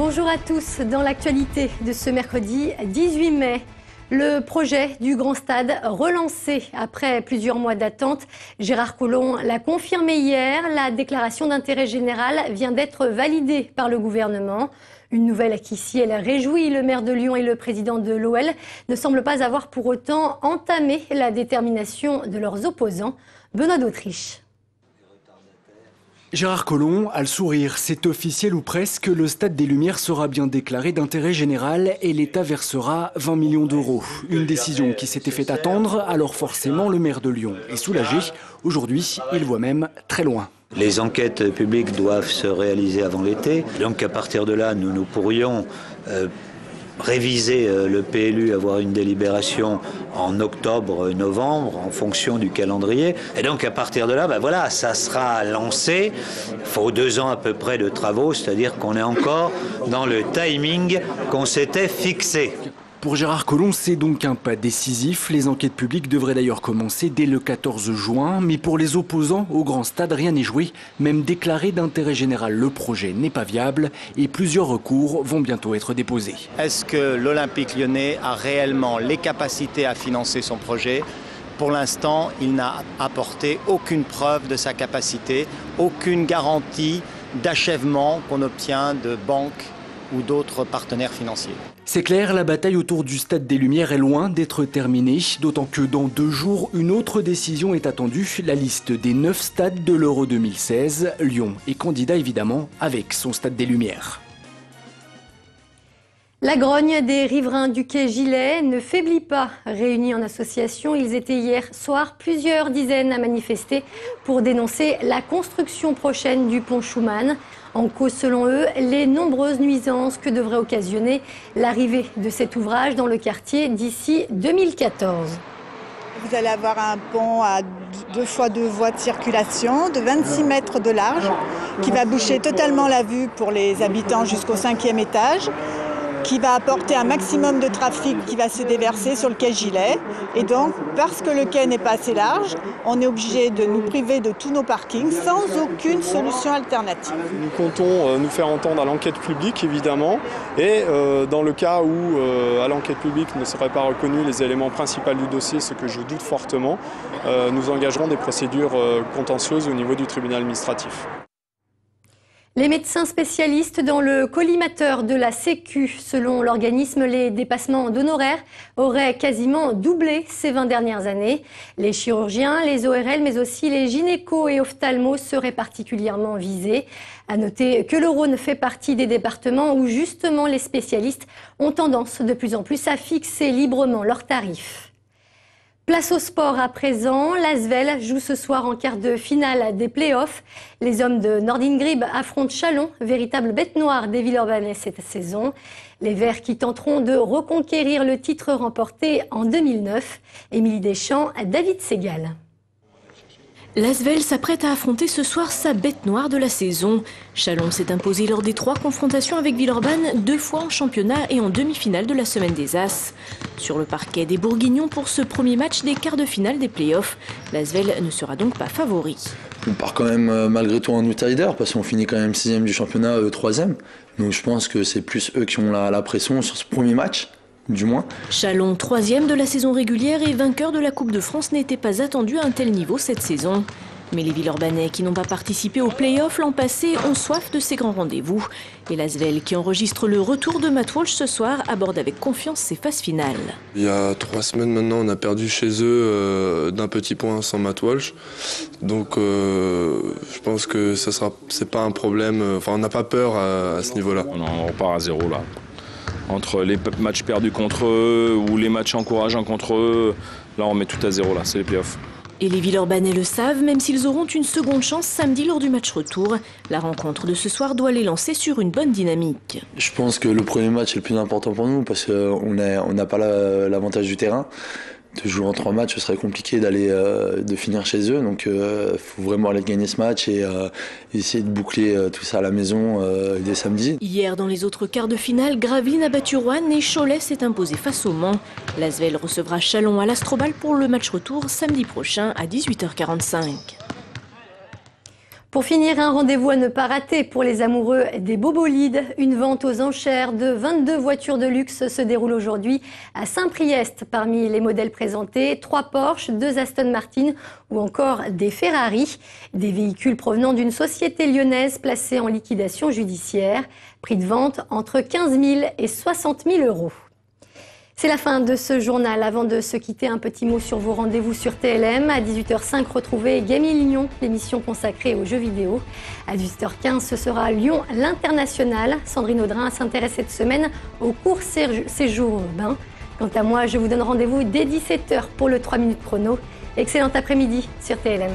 Bonjour à tous. Dans l'actualité de ce mercredi 18 mai, le projet du Grand Stade relancé après plusieurs mois d'attente. Gérard Collomb l'a confirmé hier. La déclaration d'intérêt général vient d'être validée par le gouvernement. Une nouvelle qui, si elle réjouit le maire de Lyon et le président de l'OL, ne semble pas avoir pour autant entamé la détermination de leurs opposants. Benoît d'Autriche. Gérard Collomb a le sourire, c'est officiel ou presque, le Stade des Lumières sera bien déclaré d'intérêt général et l'État versera 20 millions d'euros. Une décision qui s'était fait attendre, alors forcément le maire de Lyon est soulagé. Aujourd'hui, il voit même très loin. Les enquêtes publiques doivent se réaliser avant l'été, donc à partir de là, nous pourrions réviser le PLU, avoir une délibération en octobre-novembre en fonction du calendrier. Et donc à partir de là, voilà, ça sera lancé. Il faut 2 ans à peu près de travaux, c'est-à-dire qu'on est encore dans le timing qu'on s'était fixé. Pour Gérard Collomb, c'est donc un pas décisif. Les enquêtes publiques devraient d'ailleurs commencer dès le 14 juin. Mais pour les opposants au Grand Stade, rien n'est joué. Même déclaré d'intérêt général, le projet n'est pas viable et plusieurs recours vont bientôt être déposés. Est-ce que l'Olympique lyonnais a réellement les capacités à financer son projet ? Pour l'instant, il n'a apporté aucune preuve de sa capacité, aucune garantie d'achèvement qu'on obtient de banques ou d'autres partenaires financiers. C'est clair, la bataille autour du Stade des Lumières est loin d'être terminée, d'autant que dans 2 jours, une autre décision est attendue, la liste des 9 stades de l'Euro 2016. Lyon est candidat évidemment avec son Stade des Lumières. La grogne des riverains du quai Gilet ne faiblit pas. Réunis en association, ils étaient hier soir plusieurs dizaines à manifester pour dénoncer la construction prochaine du pont Schumann. En cause, selon eux, les nombreuses nuisances que devrait occasionner l'arrivée de cet ouvrage dans le quartier d'ici 2014. Vous allez avoir un pont à 2 fois 2 voies de circulation de 26 mètres de large qui va boucher totalement la vue pour les habitants jusqu'au 5e étage, qui va apporter un maximum de trafic qui va se déverser sur le quai Gilet. Et donc, parce que le quai n'est pas assez large, on est obligé de nous priver de tous nos parkings sans aucune solution alternative. Nous comptons nous faire entendre à l'enquête publique, évidemment, et dans le cas où à l'enquête publique ne seraient pas reconnus les éléments principaux du dossier, ce que je doute fortement, nous engagerons des procédures contentieuses au niveau du tribunal administratif. Les médecins spécialistes dans le collimateur de la Sécu, selon l'organisme, les dépassements d'honoraires auraient quasiment doublé ces 20 dernières années. Les chirurgiens, les ORL, mais aussi les gynécos et ophtalmos seraient particulièrement visés. À noter que le Rhône fait partie des départements où justement les spécialistes ont tendance de plus en plus à fixer librement leurs tarifs. Place au sport à présent. L'Asvel joue ce soir en quart de finale des playoffs. Les hommes de Nordin Grib affrontent Chalon, véritable bête noire des Villeurbanais cette saison. Les Verts qui tenteront de reconquérir le titre remporté en 2009. Émilie Deschamps, David Segal. L'Asvel s'apprête à affronter ce soir sa bête noire de la saison. Chalon s'est imposé lors des 3 confrontations avec Villeurbanne, 2 fois en championnat et en demi-finale de la Semaine des As. Sur le parquet des Bourguignons pour ce premier match des quarts de finale des playoffs, l'Asvel ne sera donc pas favori. On part quand même malgré tout en outsider parce qu'on finit quand même 6e du championnat, 3e. Donc je pense que c'est plus eux qui ont la pression sur ce premier match. Du moins. Chalon, 3e de la saison régulière et vainqueur de la Coupe de France, n'était pas attendu à un tel niveau cette saison. Mais les Villeurbanais qui n'ont pas participé aux play-offs l'an passé ont soif de ces grands rendez-vous. Et l'Asvel qui enregistre le retour de Matt Walsh ce soir aborde avec confiance ses phases finales. Il y a 3 semaines maintenant, on a perdu chez eux d'un petit point sans Matt Walsh. Donc je pense que c'est pas un problème. Enfin, on n'a pas peur à ce niveau-là. On repart à 0 là. Entre les matchs perdus contre eux ou les matchs encourageants contre eux, là on met tout à 0 là, c'est les playoffs. Et les Villeurbanais le savent, même s'ils auront une seconde chance samedi lors du match retour. La rencontre de ce soir doit les lancer sur une bonne dynamique. Je pense que le premier match est le plus important pour nous parce qu'on n'a pas l'avantage du terrain. De jouer en 3 matchs, ce serait compliqué de finir chez eux. Donc il faut vraiment aller gagner ce match et essayer de boucler tout ça à la maison dès samedi. Hier, dans les autres quarts de finale, Gravelines a battu Roanne et Cholet s'est imposé face au Mans. L'Asvel recevra Chalon à l'Astrobal pour le match retour samedi prochain à 18h45. Pour finir, un rendez-vous à ne pas rater pour les amoureux des bobolides. Une vente aux enchères de 22 voitures de luxe se déroule aujourd'hui à Saint-Priest. Parmi les modèles présentés, 3 Porsche, 2 Aston Martin ou encore des Ferrari. Des véhicules provenant d'une société lyonnaise placée en liquidation judiciaire. Prix de vente entre 15 000 et 60 000 euros. C'est la fin de ce journal. Avant de se quitter, un petit mot sur vos rendez-vous sur TLM. À 18h05, retrouvez Gaming Lyon, l'émission consacrée aux jeux vidéo. À 18h15, ce sera Lyon l'International. Sandrine Audrin s'intéresse cette semaine aux courts séjours urbains. Quant à moi, je vous donne rendez-vous dès 17h pour le 3 minutes chrono. Excellent après-midi sur TLM.